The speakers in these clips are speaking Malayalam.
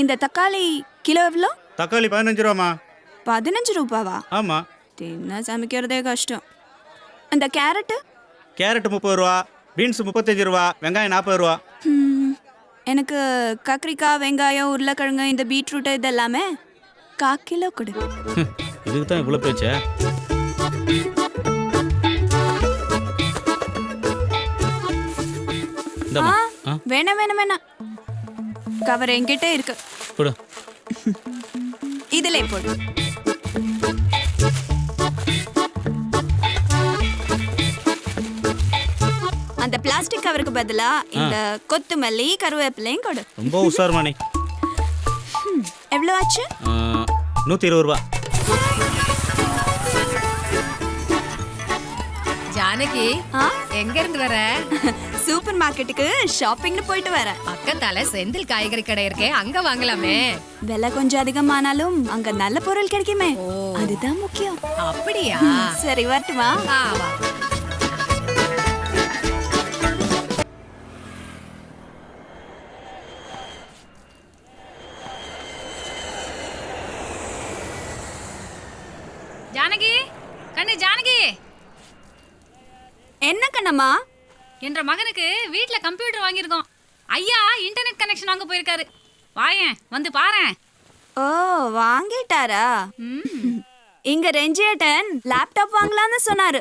இந்த தக்காளி கிலோ எவ்வளோ? தக்காளி 15 ரூபாமா. 15 ரூபாவா? ஆமா. தின்ன சமைக்கிறதே கஷ்டம். அந்த கேரட்டு? கேரட் 30 ரூபா, பீன்ஸ் 35 ரூபா, வெங்காயம் 40 ரூபா. எனக்கு கத்திரிக்காய், வெங்காயம், உருளைக்கிழங்கு, இந்த பீட்ரூட் இதெல்லாமே 1/4 கிலோ கொடு. இதுக்கு தான் இவ்வளோ பேச்சா? வேணாம் வேணாம் வேணாம், கவர் என்கிட்ட இருக்கு. கொடு. இதிலே போடு. அந்த பிளாஸ்டிக் கவருக்கு பதிலா இந்த கொத்தமல்லி கருவேப்பிலையும் கொடு. ரொம்ப உஷார் மணி. எவ்வளோ ஆச்சு? 120 ரூபா. ஜானகி, எங்க இருந்து வர? சூப்பர் மார்க்கெட்டுக்கு ஷாப்பிங்னு போயிட்டு வரேன். பக்கத்தால செந்தில் காய்கறி கடை இருக்கே, அங்க வாங்கலாமே. விலை கொஞ்சம் அதிகமானாலும் அங்க நல்ல பொருள் கிடைக்குமே, அதுதான் முக்கியம். அப்படியா? சரி வரட்டுமா? வா. ஜானகி, கண்ணு ஜானகி. என்ன கண்ணம்மா? என்ற மகனுக்கு வீட்ல கம்ப்யூட்டர் வாங்கியிருக்கோம். ஐயா இன்டர்நெட் கனெக்ஷன் வாங்க போயிருக்காரு. வாயேன், வந்து பாரேன். ஓ, வாங்கிட்டாரா? இங்க ரெஞ்சியேட்டன் லேப்டாப் வாங்கலாம்னு சொன்னாரு.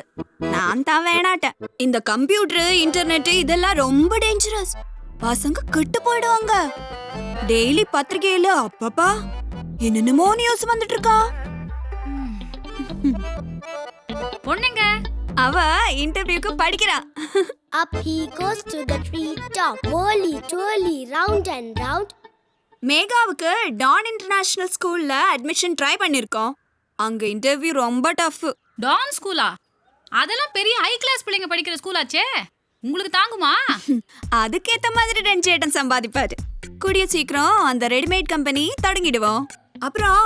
நான் தான் வேணாட்டேன். இந்த கம்ப்யூட்டர், இன்டர்நெட் இதெல்லாம் ரொம்ப டேஞ்சரஸ். பசங்க கெட்டு போயிடுவாங்க. டெய்லி பத்திரிகையில அப்பப்பா என்னென்னமோ நியூஸ் வந்துட்டு இருக்கா. பொண்ணுங்க, அவ இன்டர்வியூக்கு படிக்கிறா. Up he goes to the tree top, whirly twirly, round and round. மேகாவுக்கு டான் இன்டர்நேஷனல் ஸ்கூல்ல அட்மிஷன் ட்ரை பண்ணிருக்கோம். அங்க இன்டர்வியூ ரொம்ப டஃப். டான் ஸ்கூலா? அதெல்லாம் பெரிய ஹை கிளாஸ் பிள்ளைங்க படிக்கிற ஸ்கூலாச்சே, உங்களுக்கு தாங்குமா? அதுக்கேத்த மாதிரி ரெஞ்சியேட்டன் சம்பாதிப்பாரு. கூடிய சீக்கிரம் அந்த ரெடிமேட் கம்பெனி தொடங்கிடுவோம். அப்புறம்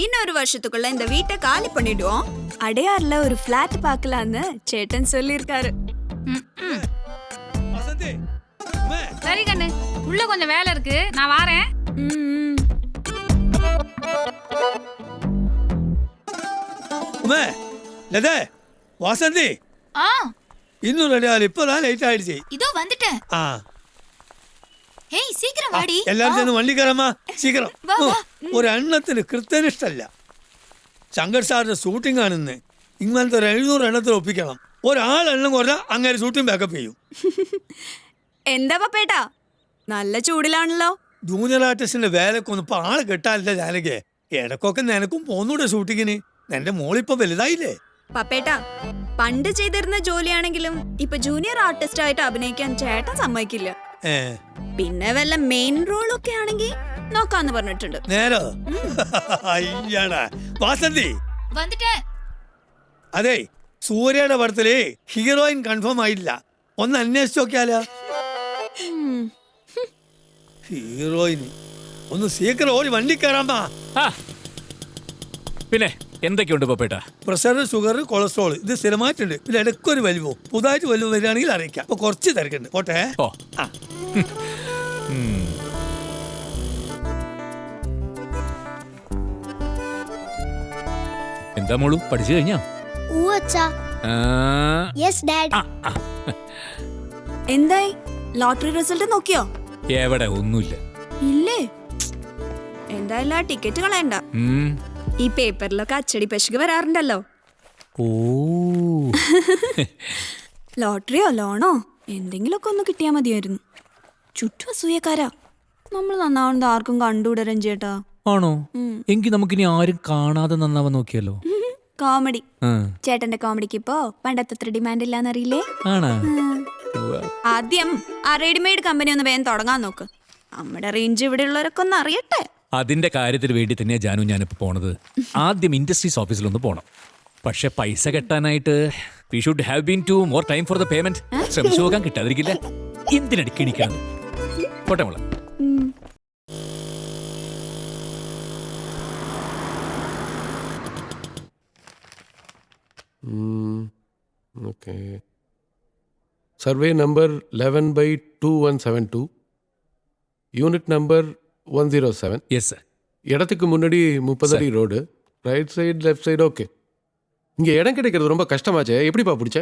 இன்னொரு வருஷத்துக்குள்ள இந்த வீட்டை காலி பண்ணிடுவோம். அடையார்ல ஒரு பிளாட் பார்க்கலான்னு சேட்டன் சொல்லியிருக்காரு. சரி கண்ணு, உள்ள கொஞ்சம் வேலை இருக்கு, நான் வாரேன். வாசந்தி, இன்னும் ரெண்டு இப்பதான் லைட் ஆயிடுச்சு. இதோ வந்துட்டேன். ഹേയ് സീക്കിരം വാടി. എല്ലാരും ചെന്ന് വണ്ടിക്കറമ്മ സീക്കിരം. ഒരു എണ്ണത്തിന് കൃത്യനിഷ്ഠല്ല. ശങ്കർ സാറിന്റെ ഷൂട്ടിംഗ് ആണെന്ന് ഇങ്ങനത്തെ ഒരു 700 എണ്ണത്തിൽ ഒപ്പിക്കണം. ഒരാളെണ്ണം കുറഞ്ഞാൽ അങ്ങനെ ഷൂട്ടിംഗ് ബാക്കപ്പ് ചെയ്യും. എന്താ പപ്പേട്ടാ, നല്ല ചൂടിലാണല്ലോ. ജൂനിയർ ആർട്ടിസ്റ്റിന്റെ വേലക്കൊന്നും ഇപ്പൊ ആളെ കിട്ടാനില്ല. ജാനകെ, ഇടക്കൊക്കെ നിനക്കും പോന്നൂടെ ഷൂട്ടിങ്ങിന്? എന്റെ മോളിപ്പോ വലുതായില്ലേ. പപ്പേട്ടാ, പണ്ട് ചെയ്തിരുന്ന ജോലിയാണെങ്കിലും ഇപ്പൊ ജൂനിയർ ആർട്ടിസ്റ്റ് ആയിട്ട് അഭിനയിക്കാൻ ചേട്ടൻ സമ്മതിക്കില്ല. പിന്നെ വല്ല മെയിൻ റോളൊക്കെ ആണെങ്കിൽ നോക്കാന്ന് പറഞ്ഞിട്ടുണ്ട്. നേരോ? അയ്യാടാ വാസന്തി. അതെ, സൂര്യയുടെ പടത്തില് ഹീറോയിൻ കൺഫേം ആയില്ല. ഒന്ന് അന്വേഷിച്ച് നോക്കിയാലോ? ഹീറോയിൻ ഒന്ന് സീക്കിരം ഓടി വണ്ടി കയറാമ്പാ. പിന്നെ എന്തൊക്കെയുണ്ട് പപ്പേട്ട? പ്രഷർ, ഷുഗർ, കൊളസ്ട്രോൾ ഇത് സ്ഥിരമായിട്ടുണ്ട്. പിന്നെ ഇടയ്ക്കൊരു വലിവോ പുതുതായിട്ട് വലിവ് വരികയാണെങ്കിൽ അറിയിക്കാം. അപ്പൊ കുറച്ച് തിരക്കുണ്ട്. പോട്ടെ. എന്താ മോളു, പഠിച്ചു കഴിഞ്ഞോ? എന്തായി? ലോട്ടറി റിസൾട്ട് നോക്കിയോ? എവിടെ, ഒന്നുമില്ല. ഇല്ലേ? എന്തായാലും ടിക്കറ്റ് കളയണ്ട. ഈ പേപ്പറിലൊക്കെ അച്ചടി പശുക്ക് വരാറുണ്ടല്ലോ. ഓ, ലോട്ടറിയോ ലോണോ എന്തെങ്കിലുമൊക്കെ ഒന്ന് കിട്ടിയാ മതിയായിരുന്നു. ചുറ്റും അസൂയക്കാരാ. നമ്മൾ നന്നാവുന്നത് ആർക്കും കണ്ടുകൂടെ രഞ്ജേട്ടാ. ആണോ? എങ്കിൽ നമുക്കിനി ആരും കാണാതെ നന്നാവാൻ നോക്കിയല്ലോ. കോമഡി. ചേട്ടന്റെ കോമഡിക്ക് ഇപ്പോ പണ്ടത്തെ അത്ര ഡിമാൻഡ് ഇല്ലാന്നറിയില്ലേ? ആദ്യം ആ റെഡിമെയ്ഡ് കമ്പനി ഒന്ന് വേഗം തുടങ്ങാൻ നോക്ക്. നമ്മുടെ റേഞ്ച് ഇവിടെ ഉള്ളവരൊക്കെ ഒന്ന് അറിയട്ടെ. അതിന്റെ കാര്യത്തിന് വേണ്ടി തന്നെയാ ജാനു ഞാനിപ്പോ പോണത്. ആദ്യം ഇൻഡസ്ട്രീസ് ഓഫീസിലൊന്ന് പോണം. പക്ഷെ പൈസ കെട്ടാനായിട്ട് we should have been to more time for the payment. ശ്രമിച്ചു നോക്കാൻ കിട്ടാതിരിക്കില്ല. എന്തിനടിക്ക് ഇടിക്കണം? പോട്ടെ മോളെ. Okay. Survey number 11/2172. Unit number 107. Yes sir. இடத்துக்கு முன்னாடி 30 அடி road, right side left side. Okay. இங்கே இடம் கிடைக்கிறது ரொம்ப கஷ்டமாச்சே, எப்படிப்பா பிடிச்ச?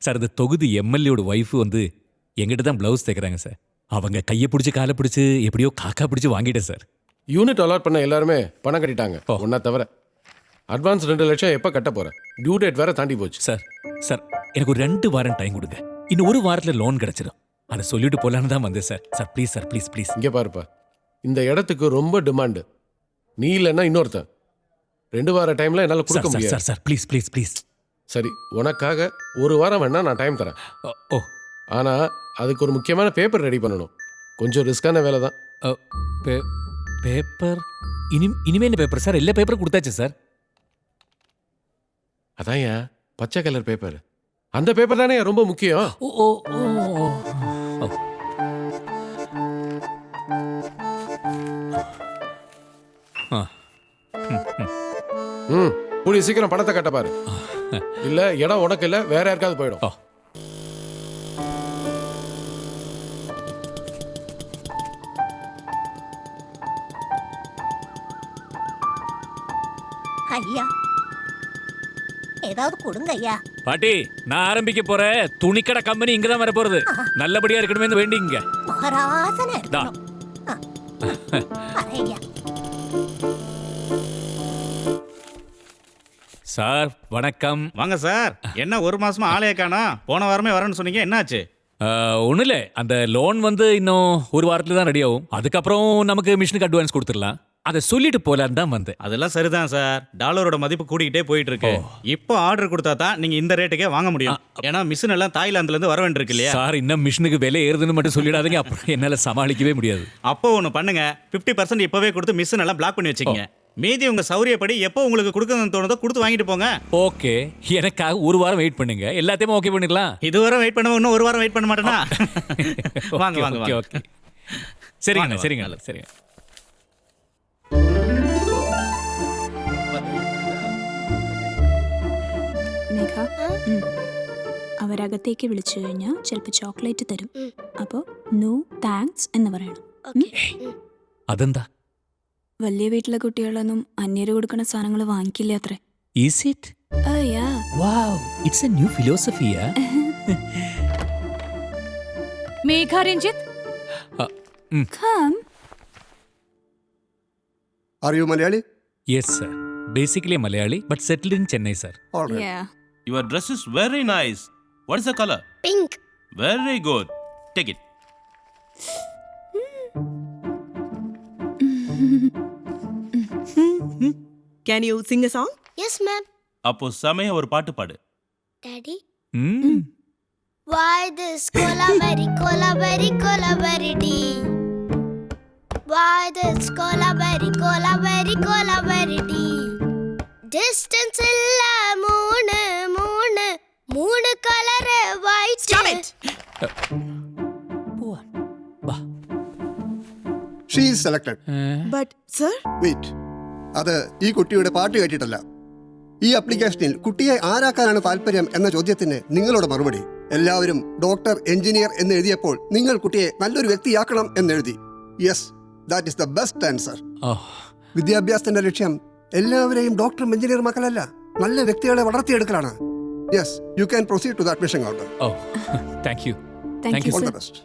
சார் இந்த தொகுதி எம்எல்ஏயோட ஒய்ஃபு வந்து எங்கிட்ட தான் ப்ளவுஸ் தைக்கிறாங்க சார். அவங்க கையை பிடிச்சி காலை பிடிச்சி எப்படியோ காக்கா பிடிச்சி வாங்கிட்டேன் சார். யூனிட் அலாட் பண்ண எல்லாருமே பணம் கட்டிட்டாங்க, ஓ. ஒன்றா தவிர. அட்வான்ஸ் 2 லட்சம் எப்போ கட்ட போகிறேன்? டியூ டேட் வேற தாண்டி போச்சு. சார் சார் எனக்கு ஒரு 2 வாரம் டைம் கொடுங்க. இன்னும் 1 வாரத்தில் லோன் கிடச்சிடும். அதை சொல்லிட்டு போகலான்னு தான் வந்தேன் sir. Sir please sir, please please. இங்கே பாருப்பா, இந்த இடத்துக்கு ரொம்ப டிமாண்டு. நீ இல்லைன்னா இன்னொருத்தன். 2 வார டைமில் என்னால் கொடுக்க சார் முடியாது. Sir sir please please please. சரி, உனக்காக 1 வாரம் வேணா நான் டைம் தரேன். ஓ ஆனால் அதுக்கு ஒரு முக்கியமான பேப்பர் ரெடி பண்ணணும். கொஞ்சம் ரிஸ்கான வேலை தான். பேப்பர் இனிமே இந்த பேப்பர் சார் எல்லா பேப்பரும் கொடுத்தாச்சு சார். அதான் ஏன் பச்சை கலர் பேப்பர், அந்த பேப்பர் தானே ரொம்ப முக்கியம். ஓ ஓ ஓ ஓ. ஆ. கூடிய சீக்கிரம் பணத்தை கட்ட பாரு. இல்ல இடம் உனக்கு இல்ல, வேற யாருக்காவது போயிடும். ஓ. ஐயா ஏதாவது கொடுங்க ஐயா. பாட்டி நான் ஆரம்பிக்க போற துணிக்கடை கம்பெனி இங்க தான் வர போறது. நல்லபடியா இருக்கணுமே வேண்டிங்க. மகராசன இருக்கணும். ஐயா சார் வணக்கம். வாங்க சார். என்ன 1 மாசமா ஆளைய காணோம்? போன வாரமே வரேன்னு சொன்னீங்க, என்னாச்சு? ஒன்றும் இல்லை, அந்த லோன் வந்து இன்னும் 1 வாரத்தில் தான் ரெடி ஆகும். அதுக்கப்புறம் நமக்கு மிஷினுக்கு அட்வான்ஸ் கொடுத்துடலாம். அதை சொல்லிட்டு போலான்னு தான் வந்தேன். அதெல்லாம் சரிதான் சார். டாலரோட மதிப்பு கூடிக்கிட்டே போயிட்டு இருக்கு. இப்போ ஆர்டர் கொடுத்தா தான் நீங்க இந்த ரேட்டுக்கே வாங்க முடியும். ஏன்னா மிஷின் எல்லாம் தாய்லாந்துல இருந்து வர வேண்டியிருக்கு இல்லையா? சார் இன்னும் மிஷினுக்கு விலை ஏறுதுன்னு மட்டும் சொல்லிடாதீங்க, அப்புறம் என்னால சமாளிக்கவே முடியாது. அப்போ ஒன்று பண்ணுங்க, 50% இப்பவே கொடுத்து மிஷின் எல்லாம் பிளாக் பண்ணி வச்சுக்கங்க. மீதி உங்க சௌரியப்படி எப்போ உங்களுக்கு கொடுக்கணும்னு தோணுதோ கொடுத்து வாங்கிட்டு போங்க. ஓகே, எனக்காக 1 வாரம் வெயிட் பண்ணுங்க, எல்லாத்தையுமே ஓகே பண்ணிடலாம். இதுவரை வெயிட் பண்ண இன்னும் 1 வாரம் வெயிட் பண்ண மாட்டேனா? வாங்க வாங்க ஓகே வாங்க. ஓகே சரிங்க வாங்க, சரிங்க வாங்க. சரிங்க. മേഘ അവരകത്തേക്ക് വിളിച്ചു കഴിഞ്ഞാൽ ചിലപ്പോൾ ചോക്ലേറ്റ് തരും. അപ്പോൾ നോ താങ്ക്സ് എന്ന് പറയണം. അതെന്താ? വലിയ വീട്ടിലെ കുട്ടികളൊന്നും അന്യര് കൊടുക്കുന്ന സാധനങ്ങൾ വാങ്ങിക്കില്ല അത്രേ. Is it? അയ്യാ wow, it's a new philosophy. Megha Ranjith come. Are you Malayali? Yes sir, basically Malayali but settled in Chennai sir. All right. Yeah. Your dress is very nice. What is the color? Pink. Very good. Take it. Can you sing a song? Yes, ma'am. அப்போ செமையா ஒரு பாட்டு பாடு. Daddy. Why this cola berry tea? Why this cola berry tea? Distance illa moon color white. Stop it! She is selected. But, sir? Wait. അത് ഈ കുട്ടിയുടെ പാട്ട് കേട്ടിട്ടല്ല. ഈ ആപ്ലിക്കേഷനിൽ കുട്ടിയെ ആരാക്കാനാണ് താല്പര്യം എന്ന ചോദ്യത്തിന് നിങ്ങളുടെ മറുപടി എല്ലാവരും ഡോക്ടർ, എഞ്ചിനീയർ എന്ന് എഴുതിയപ്പോൾ നിങ്ങൾ കുട്ടിയെ നല്ലൊരു വ്യക്തിയാക്കണം എന്നെഴുതി. Yes, that is the best answer. വിദ്യാഭ്യാസത്തിന്റെ ലക്ഷ്യം എല്ലാവരെയും ഡോക്ടറും എഞ്ചിനീയർ മക്കളല്ല, നല്ല വ്യക്തികളെ വളർത്തിയെടുക്കലാണ്. Yes, you can proceed to the admission counter. Oh thank you. Thank you, all sir. The best.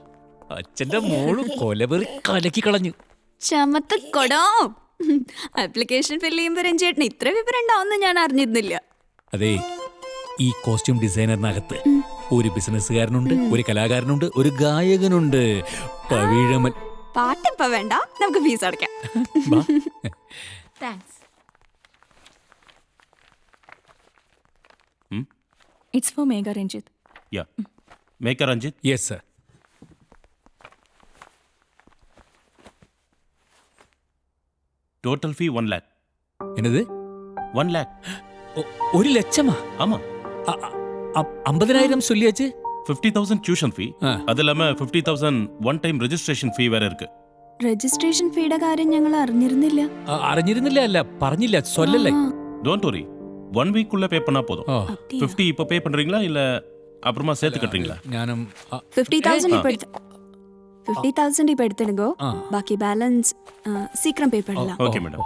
അച്ഛന്റെ മോളും കൊലവെറി കലക്കി കളഞ്ഞു. ചമത്തക്കൊടോ. ആപ്ലിക്കേഷൻ ഫില്ല് ചെയ്യുമ്പോൾ രഞ്ജേട്ടന് ഇത്ര വിവരം ഉണ്ടാവുമെന്ന് ഞാൻ അറിഞ്ഞിരുന്നില്ല. അതെ, ഈ കോസ്റ്റ്യൂം ഡിസൈനറിനകത്ത് ഒരു ബിസിനസ്സുകാരനുണ്ട്, ഒരു കലാകാരനുണ്ട്, ഒരു ഗായകനുണ്ട്. പവിഴമൻ. പാട്ടിപ്പ വേണ്ട, നമുക്ക് ഫീസ് അടയ്ക്കാം. Thanks. It's for Megha Ranjith. Yeah. Make a Ranjit. Yes sir. Total fee 1 lakh. എന്നത്? 1 lakh. 1 ലക്ഷമാ? ஆமா. 50,000 சொல்லியாச்சு. 50,000 tuition fee. ஆ. அது இல்லாம 50,000 one time registration fee வேற இருக்கு. രജിസ്ട്രേഷൻ ഫീയുടെ കാര്യം ഞങ്ങൾ അറിഞ്ഞിരുന്നില്ല. അറിഞ്ഞിരുന്നില്ല, അല്ല പറഞ്ഞില്ല, சொல்லலை. Don't worry. 1 week குள்ள பே பண்ணா போதும். 50 இப்போ பே பண்றீங்களா இல்ல அப்புறமா சேர்த்து கட்டுறீங்களா? ഞാനും 50,000 ഇപ്പൊ 50,000 இப்ப எடுத்துடுங்கோ. பாக்கி பேலன்ஸ் சீக்கிரம் பே பண்ணலாம். Okay madam.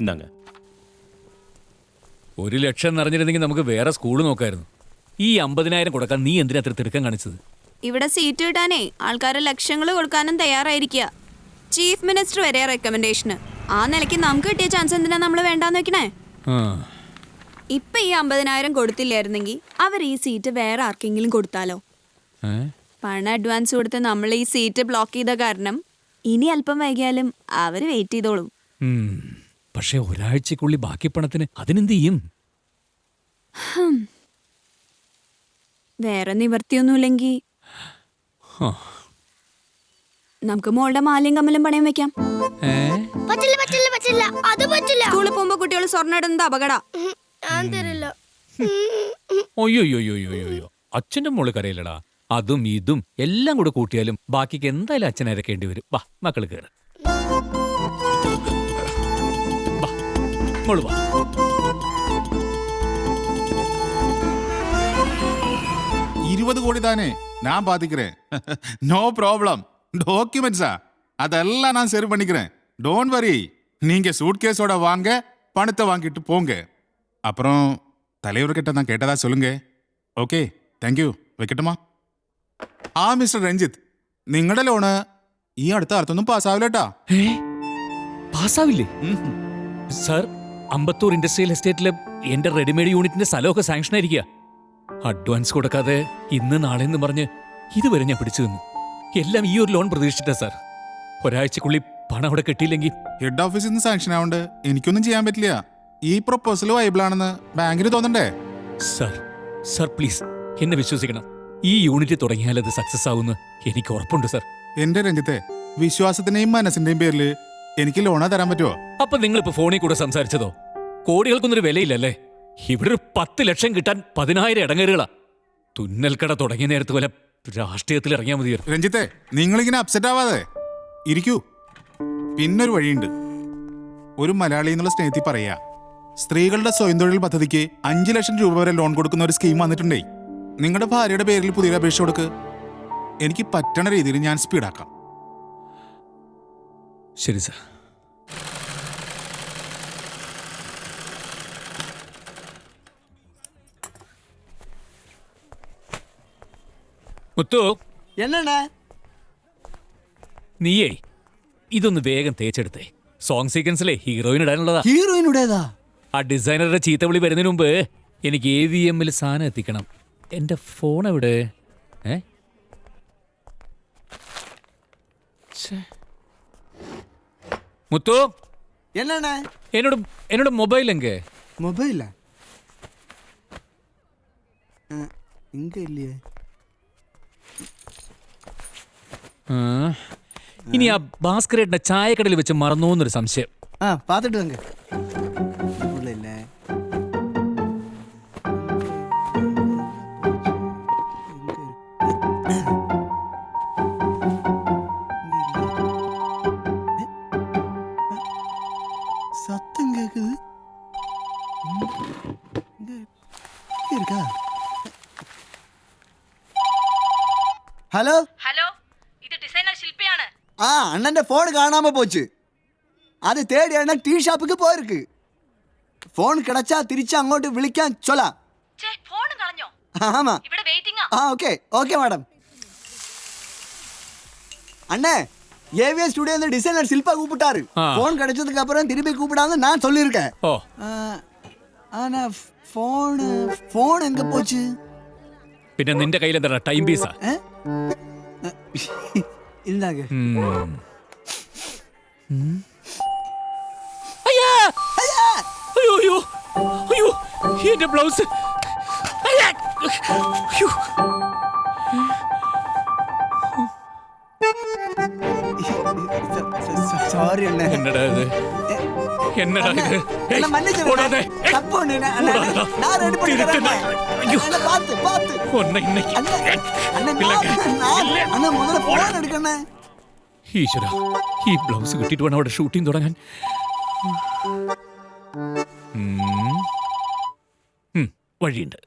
ഇந்தாங்க. 1 ലക്ഷം നിറഞ്ഞിരുന്നെങ്കിൽ നമുക്ക് വേറെ സ്കൂൾ നോക്കായിരുന്നു. ഈ 50,000 കൊടുക്കാൻ നീ എന്തിനാ അത്ര തിടുക്കം കാണിച്ചത്? ഇവിടെ സീറ്റ് കിട്ടാനേ ആൾക്കാർ ലക്ഷങ്ങൾ കൊടുക്കാനും തയ്യാറായിരിക്കുക. ചീഫ് മിനിസ്റ്റർ വരെ റെക്കമെൻഡേഷന്. ആ നിലയ്ക്ക് നമുക്ക് കിട്ടിയ ചാൻസ് എന്തിനാ നമ്മൾ വേണ്ടാന്ന് വെക്കണേ? ഇപ്പൊ ഈ 50,000 കൊടുത്തില്ലായിരുന്നെങ്കിൽ അവർ ഈ സീറ്റ് വേറെ ആർക്കെങ്കിലും കൊടുത്താലോ? പണം അഡ്വാൻസ് കൊടുത്ത് നമ്മൾ ഈ സീറ്റ് ബ്ലോക്ക് ചെയ്ത കാരണം ഇനി അല്പം വൈകിയാലും അവര് വെയിറ്റ് ചെയ്തോളും. പക്ഷെ ഒരാഴ്ചക്കുള്ളിൽ ബാക്കി പണത്തിന് അതിനെന്ത് ചെയ്യും? വേറെ നിവർത്തിയൊന്നുമില്ലെങ്കിൽ നമുക്ക് മോളുടെ മാലയും കമ്മലും പണയം വെക്കാം. പറ്റില്ല പറ്റില്ല പറ്റില്ല, അത് പറ്റില്ല. സ്കൂളിൽ പോകുമ്പോ കുട്ടികൾ സ്വർണ്ണം ഇടുന്നത് അപകട. ഞാൻ തരില്ല. ഒയ്യോയ്യോയ്യോയ്യോ, അച്ഛന്റെ മോള് കരയില്ലടാ. അതും ഇതും എല്ലാം കൂടെ കൂട്ടിയാലും ബാക്കിക്ക് എന്തായാലും അച്ഛനെ ഇരക്കേണ്ടി വരും. വാ മക്കള് കയറ്. മോള് വാ. ₹20 கோடி தானே நான் பாத்துக்கிறேன். No problem. டாக்குமெண்ட்ஸா அதெல்லாம் நான் சரி பண்ணிக்கிறேன். Don't worry. நீங்க சூட் கேஸோட வாங்க, பணத்தை வாங்கிட்டு போங்க. அப்புறம் தலைவர்கிட்ட நான் கேட்டதா சொல்லுங்க. Okay, thank you. വെക്കട്ടുമാ. ആ മിസ്റ്റർ രഞ്ജിത്ത്, നിങ്ങളുടെ ലോണ് ഈ അടുത്ത കാലത്തൊന്നും പാസ്സാവില്ലേട്ടാ. പാസ്സാവില്ലേ സാർ? അമ്പത്തൂർ ഇൻഡസ്ട്രിയൽ എസ്റ്റേറ്റിലെ എന്റെ റെഡിമെയ്ഡ് യൂണിറ്റിന്റെ സ്ഥലമൊക്കെ സാങ്ഷൻ ആയിരിക്കുക. അഡ്വാൻസ് കൊടുക്കാതെ ഇന്ന് നാളെ എന്ന് പറഞ്ഞ് ഇതുവരെ ഞാൻ പിടിച്ചു നിന്നു. എല്ലാം ഈ ഒരു ലോൺ പ്രതീക്ഷിച്ചിട്ടാ സാർ. ഒരാഴ്ചക്കുള്ളിൽ പണം അവിടെ കിട്ടിയില്ലെങ്കിൽ ഹെഡ് ഓഫീസിൽ നിന്ന് സാങ്ഷൻ ആവണ്ട് എനിക്കൊന്നും ചെയ്യാൻ പറ്റില്ല. ഈ പ്രൊപ്പോസൽ വൈബിൾ ആണെന്ന് ബാങ്കിന് തോന്നണ്ടേ? സാർ സാർ പ്ലീസ് എന്നെ വിശ്വസിക്കണം. ഈ യൂണിറ്റ് തുടങ്ങിയാൽ അത് സക്സസ് ആവുമെന്ന് എനിക്ക് ഉറപ്പുണ്ട് സാർ. എന്റെ രഞ്ജിത്തെ, വിശ്വാസത്തിന്റെയും മനസ്സിന്റെയും പേരിൽ എനിക്ക് ലോണാ തരാൻ പറ്റുമോ? അപ്പൊ നിങ്ങളിപ്പോ ഫോണിൽ കൂടെ സംസാരിച്ചതോ? കോടികൾക്കൊന്നൊരു വിലയില്ലല്ലേ? ഇവിടെ ഒരു 10 ലക്ഷം കിട്ടാൻ 10,000 ഇടങ്ങേറുകളാ. തുന്നൽക്കട തുടങ്ങിയ നേരത്ത് പോലെ രാഷ്ട്രീയത്തിൽ ഇറങ്ങിയാൽ മതിയായിരുന്നു. രഞ്ജിത്തെ, നിങ്ങളിങ്ങനെ അപ്സെറ്റ് ആവാതെ ഇരിക്കൂ. പിന്നൊരു വഴിയുണ്ട്. ഒരു മലയാളി എന്നുള്ള സ്നേഹത്തിൽ പറയാ, സ്ത്രീകളുടെ സ്വയം തൊഴിൽ പദ്ധതിക്ക് 5 ലക്ഷം രൂപ വരെ ലോൺ കൊടുക്കുന്ന ഒരു സ്കീം വന്നിട്ടുണ്ടേ. നിങ്ങളുടെ ഭാര്യയുടെ പേരിൽ പുതിയ അപേക്ഷ കൊടുക്ക്. എനിക്ക് പറ്റണ രീതിയിൽ ഞാൻ സ്പീഡാക്കാം. ശരി സാർ. മുത്തു, എന്നാ നീയേ ഇതൊന്ന് വേഗം തേച്ചെടുത്തേ. Song സീക്വൻസിലെ heroine ഇടാനുള്ളതാ. ഹീറോയിനുടേതാ? ആ ഡിസൈനറുടെ ചീത്തവിളി വരുന്നതിന് മുമ്പ് എനിക്ക് AVM സാധനം എത്തിക്കണം. എന്റെ ഫോൺ എവിടെ? മുത്തു, എന്നാ എന്നോട് മൊബൈൽ എങ്കേ? മൊബൈലാ ഇങ്ക ഇല്ലേ? ഇനി ആ ഭാസ്കരേട്ടന്റെ ചായക്കടയിൽ വെച്ച് മറന്നോന്നൊരു സംശയം. പാത്തിട്ട് തങ്ക ഇല്ലേ? സത്തം കേക്കുത്. ഹലോ ഹലോ, ഇത് ഡിസൈനർ ശില്പിയാണ്. അണ്ണന്റെ ഫോൺ കാണാമ പോச்சு. അത് തേടി അണ്ണൻ ടീ ഷോപ്പിക്ക് പോയിருக்கு. ഫോൺ കിടച്ചാ തിരിച്ച് അങ്ങോട്ട് വിളിക്കാൻ ചൊല്ലാം. ഫോൺ കളഞ്ഞോ? ആമാ, ഇവിടെ വെയിറ്റിംഗ്. Okay okay madam. அண்ணே, ஏவிஎஸ் ஸ்டுடியோ டிசைனர் சில்பா கூப்பிட்டாரு. போன் கிடைச்சதுக்கு அப்புறம் திருப்பி கூப்பிடாம நான் சொல்லியிருக்கேன். ஆனா போன் எங்க போச்சு? പിന്നെ നിന്റെ കയ്യിൽ എന്താ ടൈം പീസാ? ഇല്ലാക. അയ്യോ എന്റെ ബ്ലൗസ്. സോറി അണ്ണേ. എന്നടാ ഇത്? എന്നടാ ഇത്? மன்னிச்சிடுங்க. தப்பு ஒண்ணு. நான் ரெடி பண்ணி தரேன். பாத்து பாத்து. അണ്ണ முதல்ல ഫോൺ എടുക്കണേ. ഈശ്വര, ഈ ബ്ലൗസ് കിട്ടിയിട്ട് വേണം അവിടെ ഷൂട്ടിംഗ് തുടങ്ങാൻ. വഴിയുണ്ട്.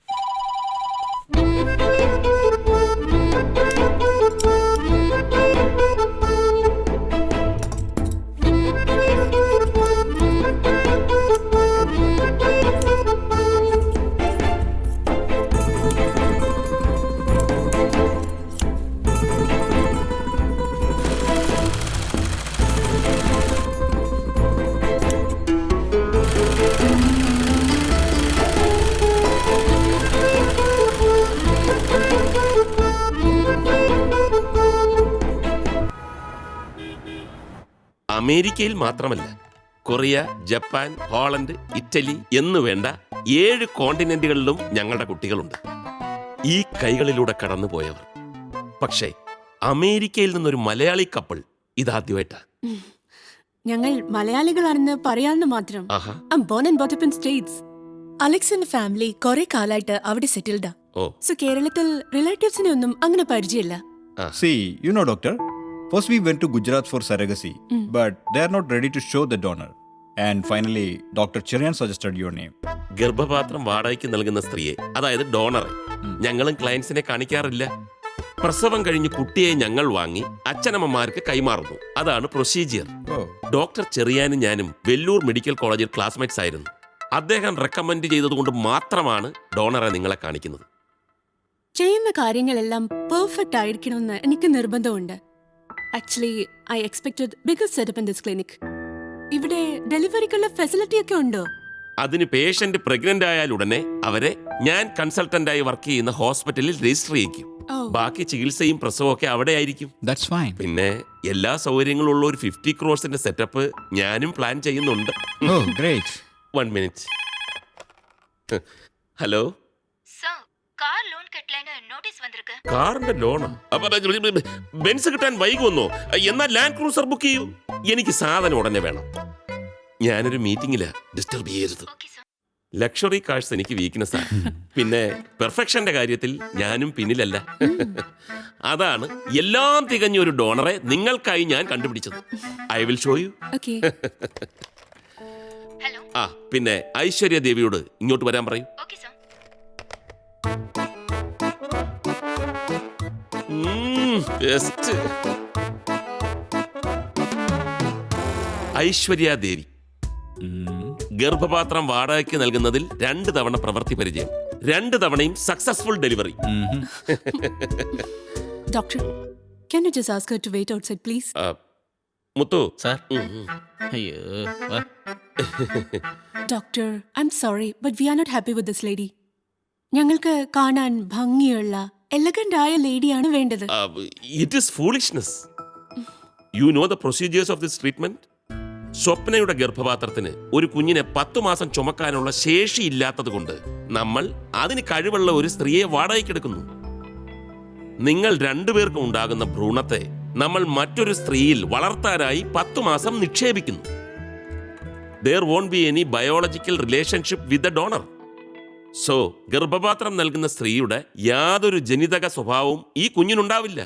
അമേരിക്കയിൽ മാത്രമല്ല, കൊറിയ, ജപ്പാൻ, ഹോളണ്ട്, ഇറ്റലി എന്നു വേണ്ട 7 കോണ്ടിനെന്റുകളിലും ഞങ്ങളുടെ കുട്ടികളുണ്ട്. ഈ കൈകളിലൂടെ കടന്നുപോയവർ. പക്ഷേ അമേരിക്കയിൽ നിന്നൊരു മലയാളി കപ്പിൾ ഇതാദ്യമായിട്ടാ. ഞങ്ങൾ മലയാളികളാണെന്ന് പറയാന്ന് മാത്രം. Born and brought up in States. അലക്സിന്റെ ഫാമിലി കുറെ കാലായിട്ട് അവിടെ സെറ്റിൽഡാ. സോ കേരളത്തിൽ റിലേറ്റീവ്സിനെ ഒന്നും അങ്ങനെ പരിചയമില്ല. See, you know, doctor, first we went to Gujarat for surrogacy, but they are not ready to show the donor. And finally, Dr. Cherian suggested your name. ഗർഭപാത്രം വാടകയ്ക്ക് നൽകുന്ന സ്ത്രീയെ, അതായത് ഡോണറെ, ഞങ്ങളും ക്ലയൻസിനെ കാണിക്കാറില്ല. പ്രസവം കഴിഞ്ഞ് കുട്ടിയെ ഞങ്ങൾ വാങ്ങി അച്ഛനമ്മമാർക്ക് കൈമാറുന്നു. അതാണ് പ്രൊസീജിയർ. ഡോക്ടർ ചെറിയാനും ഞാനും വെല്ലൂർ മെഡിക്കൽ കോളേജിൽ ക്ലാസ്മേറ്റ്സ് ആയിരുന്നു. അദ്ദേഹം റെക്കമെൻഡ് ചെയ്തതുകൊണ്ട് മാത്രമാണ് ഡോണറെ നിങ്ങളെ കാണിക്കുന്നത്. ചെയ്യുന്ന കാര്യങ്ങളെല്ലാം പെർഫെക്റ്റ് ആയിരിക്കണമെന്ന് എനിക്ക് നിർബന്ധമുണ്ട്. Actually I expected bigger setup in this clinic. ഇവിടെ ഡെലിവറിക്കുള്ള ഫെസിലിറ്റി ഒക്കെ ഉണ്ടോ? അതിന് പേഷ്യന്റ് പ്രഗ്നന്റ് ആയാൽ ഉടനെ അവരെ ഞാൻ കൺസൾട്ടന്റായി വർക്ക് ചെയ്യുന്ന ഹോസ്പിറ്റലിൽ രജിസ്റ്റർ ചെയ്യിക്കും. ബാക്കി ചികിത്സയും പ്രസവവും ഒക്കെ അവിടെ ആയിരിക്കും. That's fine. പിന്നെ എല്ലാ സൗകര്യങ്ങളും ഉള്ള ഒരു 50 crores സെറ്റപ്പ് ഞാനും പ്ലാൻ ചെയ്യുന്നുണ്ട്. Oh, great. 1 minute. ഹലോ, കാറിന്റെ ലോണാ? ബെൻസ് കിട്ടാൻ വൈകുമെന്നോ? എന്നാൽ ലാൻഡ് ക്രൂസർ ബുക്ക് ചെയ്യൂ. എനിക്ക് സാധനം ഉടനെ വേണം. ഞാനൊരു മീറ്റിംഗിലാ, ഡിസ്റ്റർബ് ചെയ്യരുത്. ലക്ഷറി കാഴ്സ് എനിക്ക് വീക്ക്നെസ്സാ. പിന്നെ പെർഫെക്ഷന്റെ കാര്യത്തിൽ ഞാനും പിന്നിലല്ല. അതാണ് എല്ലാം തികഞ്ഞ ഒരു ഡോണറെ നിങ്ങൾക്കായി ഞാൻ കണ്ടുപിടിച്ചത്. I will show you. ആ, പിന്നെ ഐശ്വര്യ ദേവിയോട് ഇങ്ങോട്ട് വരാൻ പറയൂ. ഐശ്വര്യ ദേവി ഗർഭപാത്രം വാടകയ്ക്ക് നൽകുന്നതിൽ 2 തവണ പ്രവൃത്തി പരിചയം, 2 തവണയും successful delivery. Doctor, can you just ask her to wait outside, please? Muthu sir. അയ്യോ. Doctor, I'm sorry, but we are not happy with this lady. ഞങ്ങൾക്ക് കാണാൻ ഭംഗിയുള്ള എലഗന്റ് ആയ ലേഡിയാണ് വേണ്ടത്. It is foolishness. You know the procedures of this treatment. സ്വപ്നയുടെ ഗർഭപാത്രത്തിന് ഒരു കുഞ്ഞിനെ 10 മാസം ചുമക്കാനുള്ള ശേഷിയില്ലാത്തത് കൊണ്ട് നമ്മൾ അതിന് കഴിവുള്ള ഒരു സ്ത്രീയെ വാടകയ്ക്കെടുക്കുന്നു. നിങ്ങൾ 2 പേർക്കും ഉണ്ടാകുന്ന ഭ്രൂണത്തെ നമ്മൾ മറ്റൊരു സ്ത്രീയിൽ വളർത്താനായി 10 മാസം നിക്ഷേപിക്കുന്നു. There won't be any biological relationship with the donor. So ഗർഭപാത്രം നൽകുന്ന സ്ത്രീയുടെ യാതൊരു ജനിതക സ്വഭാവവും ഈ കുഞ്ഞിനുണ്ടാവില്ല.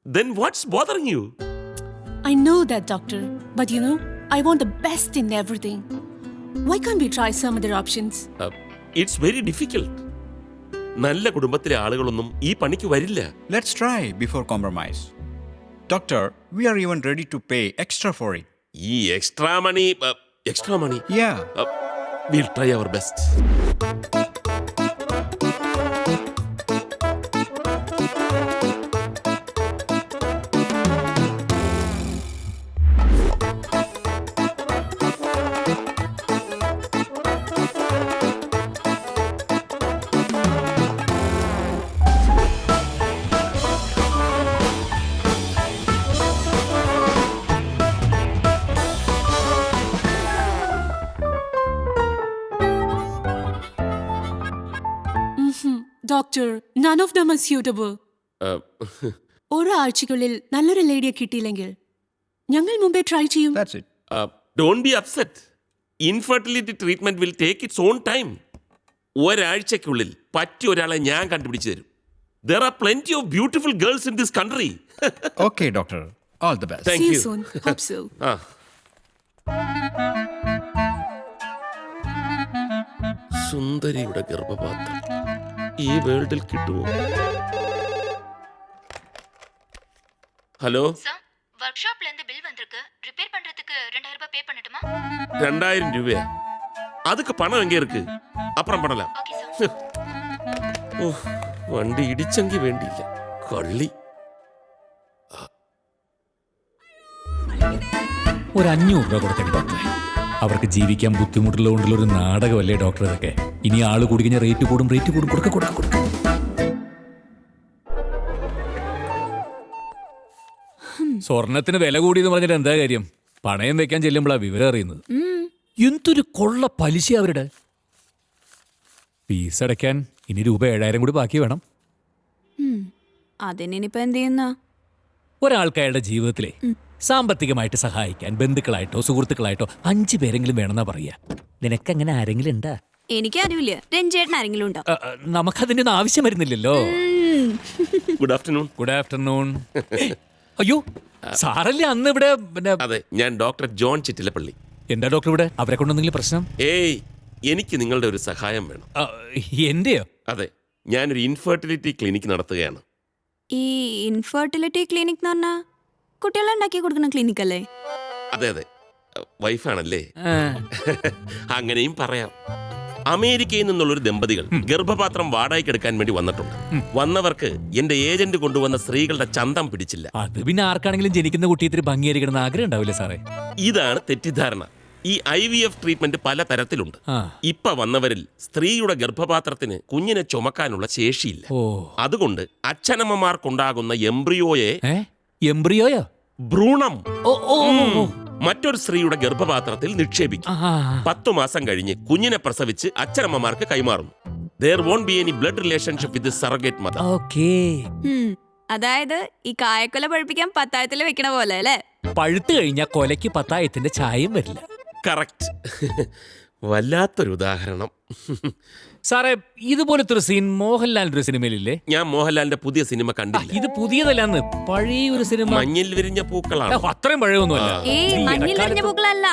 Then what's bothering you? I know that, doctor, but you know, I want the best in everything. Why can't we try some other options? It's very difficult. നല്ല കുടുംബത്തിലെ ആളുകളൊന്നും ഈ പണിക്ക് വരില്ല. Let's try before compromise. Doctor, we are even ready to pay extra for it. ഈ extra money? Yeah. We'll try our best. Doctor, none of them are suitable. ഒരാഴ്ചക്കുള്ളിൽ നല്ലൊരു ലേഡിയെ കിട്ടിയില്ലെങ്കിൽ ഞങ്ങൾ മുമ്പേ ട്രൈ ചെയ്യും. That's it. Don't be upset. Infertility treatment will take its own time. ഒരാഴ്ചക്കുള്ളിൽ പറ്റിയ ഒരാളെ ഞാൻ കണ്ടുപിടിച്ചു തരും. There are plenty of beautiful girls in this country. Okay, doctor. All the best. Thank See you. you soon. Hope so. സുന്ദരിയുടെ ഗർഭപാത്രം. ഈ വേൾഡിൽ കിട്ടുമോ? ஹலோ വർക്ക്ഷോப்ல இருந்து பில் வந்திருக்கு. ரிப்பேர் பண்றதுக்கு 2000 ரூபாய் பே பண்ணட்டுமா? 2000 ரூபாயா? அதுக்கு பணம் எங்க இருக்கு? அப்புறம் பண்ணலாம். വണ്ടി ഇടിച്ചെങ്കിൽ വേണ്ടിയില്ല. കള്ളി. ഒരു 500 രൂപ കൊടുത്തേക്ക് ഡോക്ടറെ. അവർക്ക് ജീവിക്കാൻ ബുദ്ധിമുട്ടുള്ളതുകൊണ്ടുള്ള ഒരു നാടകമല്ലേ ഡോക്ടർ ഇതൊക്കെ? ഇനി ആള് കൂടി കഴിഞ്ഞാൽ റേറ്റ് കൂടും. കൊടുക്ക. സ്വർണത്തിന് വില കൂടിയെന്ന് പറഞ്ഞിട്ട് എന്താ കാര്യം? പണയം വെക്കാൻ ചെല്ലുമ്പോഴാ വിവരം അറിയുന്നത്. എന്തൊരു കൊള്ള പലിശ അവരുടെ. ഫീസ് അടയ്ക്കാൻ ഇനി രൂപ 7000 കൂടി ബാക്കി വേണം. അതിനിപ്പോ എന്ത് ചെയ്യുന്ന? ഒരാൾക്ക് അയാളുടെ ജീവിതത്തിലെ സാമ്പത്തികമായിട്ട് സഹായിക്കാൻ ബന്ധുക്കളായിട്ടോ സുഹൃത്തുക്കളായിട്ടോ 5 പേരെങ്കിലും വേണമെന്നാ പറയാ. നിനക്കങ്ങനെ ആരെങ്കിലും ഉണ്ടാ? എനിക്കറിയില്ല. രഞ്ജേട്ടൻ ആരെങ്കിലും ഉണ്ടോ? നമുക്കതിന്റെ ഒന്നും ആവശ്യം വരുന്നില്ലല്ലോ. Good afternoon. അയ്യോ സാറല്ലേ അന്ന് ഇവിടെ? അതെ, ഞാൻ ഡോക്ടർ ജോൺ ചിറ്റിലപ്പള്ളി. എന്താ ഡോക്ടർ ഇവിടെ? അവരെ കൊണ്ടെന്തെങ്കിലും പ്രശ്നം? ഏയ്, എനിക്ക് നിങ്ങളുടെ ഒരു സഹായം വേണം. എന്റെയോ? അതെ, ഞാനൊരു ഇൻഫെർട്ടിലിറ്റി ക്ലിനിക്ക് നടത്തുകയാണ്. ഈ ഇൻഫെർട്ടിലിറ്റി ക്ലിനിക് എന്ന് പറഞ്ഞാ കുട്ടികളെ ഉണ്ടാക്കി കൊടുക്കുന്ന ക്ലിനിക് അല്ലേ? അതെ, വൈഫാണല്ലേ? അങ്ങനെയും പറയാം. അമേരിക്കയിൽ നിന്നുള്ളൊരു ദമ്പതികൾ ഗർഭപാത്രം വാടകയ്ക്ക് എടുക്കാൻ വേണ്ടി വന്നിട്ടുണ്ട്. വന്നവർക്ക് എന്റെ ഏജന്റ് കൊണ്ടുവന്ന സ്ത്രീകളുടെ ചന്തം പിടിച്ചില്ല. അത് പിന്നെ ആർക്കാണെങ്കിലും ജനിക്കുന്ന കുട്ടി ഇത്തിരി ഭംഗിയായിരിക്കണം ആഗ്രഹം ഉണ്ടാവില്ലേ സാറേ? ഇതാണ് തെറ്റിദ്ധാരണ. ഈ IVF ട്രീറ്റ്മെന്റ് പല തരത്തിലുണ്ട്. ഇപ്പൊ വന്നവരിൽ സ്ത്രീയുടെ ഗർഭപാത്രത്തിന് കുഞ്ഞിനെ ചുമക്കാനുള്ള ശേഷിയില്ല. അതുകൊണ്ട് അച്ഛനമ്മമാർക്കുണ്ടാകുന്ന എംബ്രിയോയോ ഭ്രൂണം മറ്റൊരു സ്ത്രീയുടെ ഗർഭപാത്രത്തിൽ നിക്ഷേപിക്കും. 10 മാസം കഴിഞ്ഞ് കുഞ്ഞിനെ പ്രസവിച്ച് അച്ഛനമ്മമാർക്ക് കൈമാറുന്നു. There won't be any blood relationship with the surrogate mother. അതായത് ഈ കായക്കൊല പഴുപ്പിക്കാൻ 10,000 വെക്കണ പോലെ അല്ലേ? പഴുത്തു കഴിഞ്ഞാൽ കൊലയ്ക്ക് 10,000 ചായയും വരില്ല. കറക്റ്റ്. വല്ലാത്തൊരു ഉദാഹരണം. സാറേ, ഇതുപോലത്തെ ഒരു സീൻ മോഹൻലാലിന്റെ ഒരു സിനിമയിലില്ലേ? ഞാൻ മോഹൻലാലിന്റെ പുതിയ സിനിമ കണ്ടില്ല. ഇത് പുതിയതല്ലാന്ന്, പഴയ ഒരു സിനിമ. മഞ്ഞിൽ വിരിഞ്ഞ പൂക്കളാണ്. അത്രയും പഴയൊന്നുമല്ല. മഞ്ഞിൽ വിരിഞ്ഞ പൂക്കളല്ല,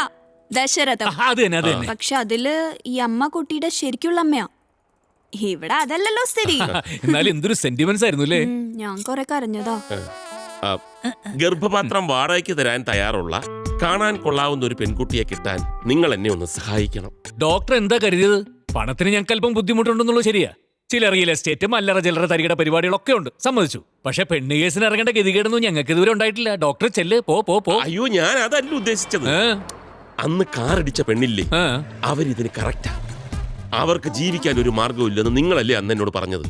ദശരഥം. അത് തന്നെ. പക്ഷെ അതില് ഈ അമ്മ കുട്ടിയുടെ ശരിക്കുള്ള അമ്മയാ. ഇവിടെ അതല്ലല്ലോ സ്ഥിതി. എന്നാലും എന്തൊരു സെന്റിമെന്റ്സ് ആയിരുന്നു അല്ലേ? ഞാൻ കൊറേ കരഞ്ഞതാ. ഗർഭപാത്രം വാടകയ്ക്ക് തരാൻ തയ്യാറുള്ള കാണാൻ കൊള്ളാവുന്ന ഒരു പെൺകുട്ടിയെ കിട്ടാൻ നിങ്ങൾ എന്നെ ഒന്ന് സഹായിക്കണം. ഡോക്ടർ എന്താ കരുതിയത്? പണത്തിന് ഞങ്ങൾക്ക് അല്പം ബുദ്ധിമുട്ടുണ്ടെന്നുള്ളത് ശരിയാ. ചില റിയൽ എസ്റ്റേറ്റും അല്ലറ ചില്ലറ തരികട പരിപാടികളൊക്കെ ഉണ്ട്, സമ്മതിച്ചു. പക്ഷെ പെണ്ണ് കേസിന് ഇറങ്ങേണ്ട ഗതികേടൊന്നും ഞങ്ങൾക്ക് ഇതുവരെ ഉണ്ടായിട്ടില്ല. ഡോക്ടർ ചെല്ല്, പോ. അയ്യോ, ഞാൻ അതല്ല ഉദ്ദേശിച്ചത്. അന്ന് കാറടിച്ച പെണ്ണില്ലേ, അവരിതിന് കറക്റ്റാ. അവർക്ക് ജീവിക്കാൻ ഒരു മാർഗമില്ലെന്ന് നിങ്ങളല്ലേ അന്ന് എന്നോട് പറഞ്ഞത്.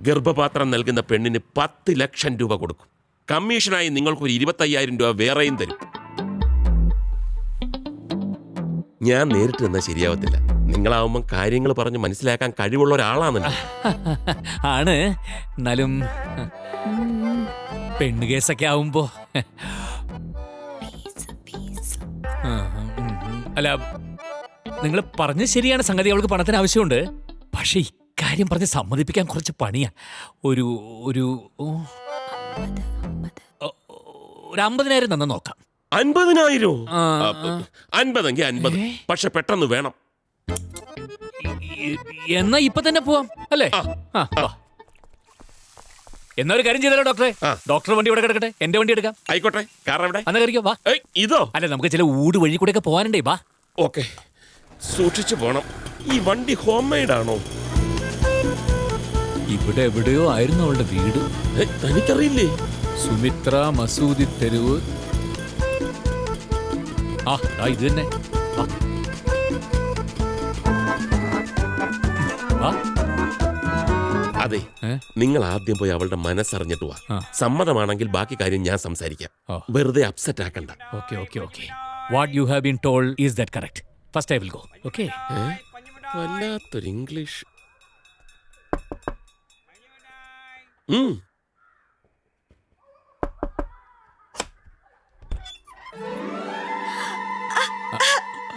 ഗർഭപാത്രം നൽകുന്ന പെണ്ണിന് 10 ലക്ഷം രൂപ കൊടുക്കും. കമ്മീഷനായി നിങ്ങൾക്കൊരു 25,000 രൂപ വേറെയും തരും. ഞാൻ നേരിട്ട് നിന്നാൽ ശരിയാവത്തില്ല. നിങ്ങളാവുമ്പം കാര്യങ്ങൾ പറഞ്ഞ് മനസ്സിലാക്കാൻ കഴിവുള്ള ഒരാളാണല്ലോ. ആണ്. എന്നാലും പെണ്ണ് കേസൊക്കെ ആവുമ്പോ അല്ല, നിങ്ങൾ പറഞ്ഞത് ശരിയാണ്. സംഗതി അവൾക്ക് പണത്തിന് ആവശ്യമുണ്ട്. പക്ഷെ ഇക്കാര്യം പറഞ്ഞ് സമ്മതിപ്പിക്കാൻ കുറച്ച് പണിയാ. ഒരു 50,000 തന്നെ നോക്കാം. 50,000? 50 എങ്കിൽ 50. പക്ഷെ പെട്ടെന്ന് വേണം. എന്നാ ഇപ്പൊ തന്നെ പോവാം അല്ലേ? എന്നാ ഒരു കാര്യം ചെയ്താലോ ഡോക്ടറെ? ഡോക്ടർ വണ്ടി ഇവിടെ കിടക്കട്ടെ, എന്റെ വണ്ടി എടുക്കാം. ആയിക്കോട്ടെ. കാർ എവിടെ? അന്ന് കയറിക്കോ. വാ. ഇതോ? അല്ല, നമുക്ക് ചില ഊട് വഴി കൂടെ ഒക്കെ പോകാനുണ്ടേ. വാ. ഓക്കെ, സൂക്ഷിച്ചു പോണം. ഈ വണ്ടി ഹോം മെയ്ഡ് ആണോ? ഇവിടെ എവിടെയോ ആയിരുന്നു അവളുടെ വീട്. തനിക്കറിയില്ലേ? സുമിത്ര മസൂദി തെരുവ്. ഇത് തന്നെ. അതെ, നിങ്ങൾ ആദ്യം പോയി അവളുടെ മനസ്സറിഞ്ഞിട്ട് വാ. സമ്മതമാണെങ്കിൽ ബാക്കി കാര്യം ഞാൻ സംസാരിക്കാം. വെറുതെ അപ്സെറ്റ് ആക്കണ്ട. Okay. What you have been told is that correct? First I will go. Okay. വല്ലാത്തൊരു ഇംഗ്ലീഷ്.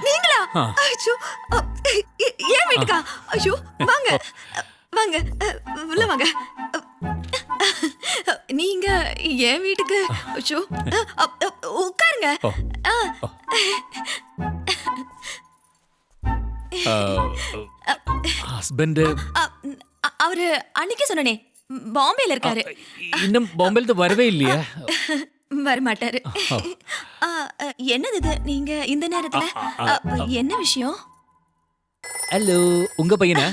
நீங்களா? ஐயோ, ஏன் வீட்டுக்கா? ஐயோ, வாங்க உள்ள வாங்க. நீங்க ஏன் வீட்டுக்கு? ஐயோ, உட்காருங்க. ഹസ്ബൻഡ് அவரு அன்னைக்கு சொன்னனே பாம்பேல இருக்காரு. இன்னும் பாம்பேல வரவே இல்லையா? வரமாட்டாரு. என்னது இது நீங்க இந்த நேரத்துல? என்ன விஷயம்? ஹலோ, உங்க பையனா?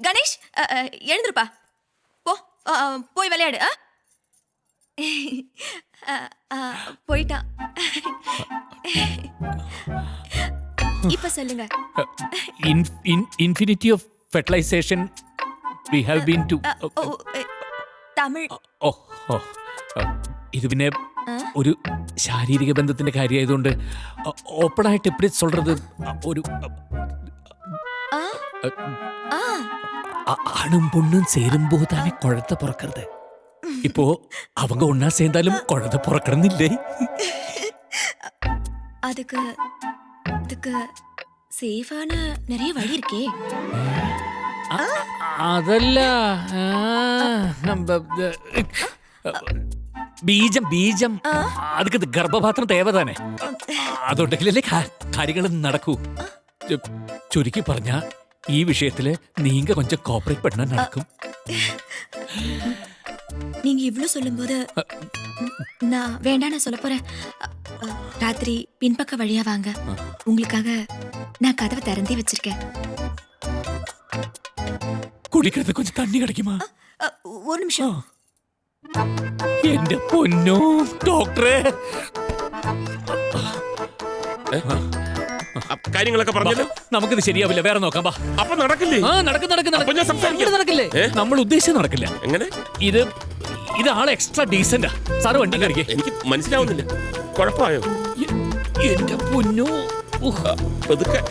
கணேஷ் எழுந்துருப்பா, போ போய் விளையாடு. போயிட்டான். இப்ப சொல்லுங்க. Infinity of fertilization we have been to Tamil. ഇത് പിന്നെ ഒരു ശാരീരിക ബന്ധത്തിന്റെ കാര്യമായതുകൊണ്ട് ഓപ്പണായിട്ട് എപ്പടി சொல்றது ഒരു ஆணும் பொண்ணும் சேரும்போது தானே குழந்தை பிறக்கிறது. இப்போ அவங்க ஒன்னா சேர்ந்தாலும் குழந்தை பிறக்கணும்னில்லை. அதுக்கு சேஃபான நிறைய வழி இருக்கே. അതല്ല, ബീജം ಅದಕ್ಕೆ ഗർഭപാത്രം തേവതാനെ. അതുണ്ടെങ്കിലല്ലേ കാര്യങ്ങൾ നടക്കൂ. ചുരുക്കി പറഞ്ഞ ഈ വിഷയത്തില് നീങ്ക കൊഞ്ചം കോപ്പറേറ്റ് பண்ணா നടക്കും. நீங்க இவ்ளோ சொல்லும்போது நான் வேண்டான்னு சொல்ல போறேன். ராத்திரி பின்பக்க வழியா வாங்க, உங்களுக்காக நான் கதவை திறந்தே வச்சிருக்கேன். കുടിക്കുന്നത് കൊഞ്ചം തണ്ണി കിടക്കുമാ? ഒരു നിമിഷം. എന്റെ പൊന്നോ ഡോക്ടറെ, കാര്യങ്ങളൊക്കെ പറഞ്ഞല്ലോ. നമുക്കിത് ശരിയാവില്ല, വേറെ നോക്കാം. അപ്പൊ നടക്കില്ലേ? നടക്കില്ലേ? നമ്മൾ ഉദ്ദേശിച്ചത് നടക്കില്ല. എങ്ങനെ? ഇത് ആളെ എക്സ്ട്രാ ഡീസന്റാ. സാറ് വണ്ടി കറിക്കേ. എനിക്ക് മനസ്സിലാവുന്നില്ല. കുഴപ്പമായോ? എന്റെ പൊന്നോ, പതുക്കെ.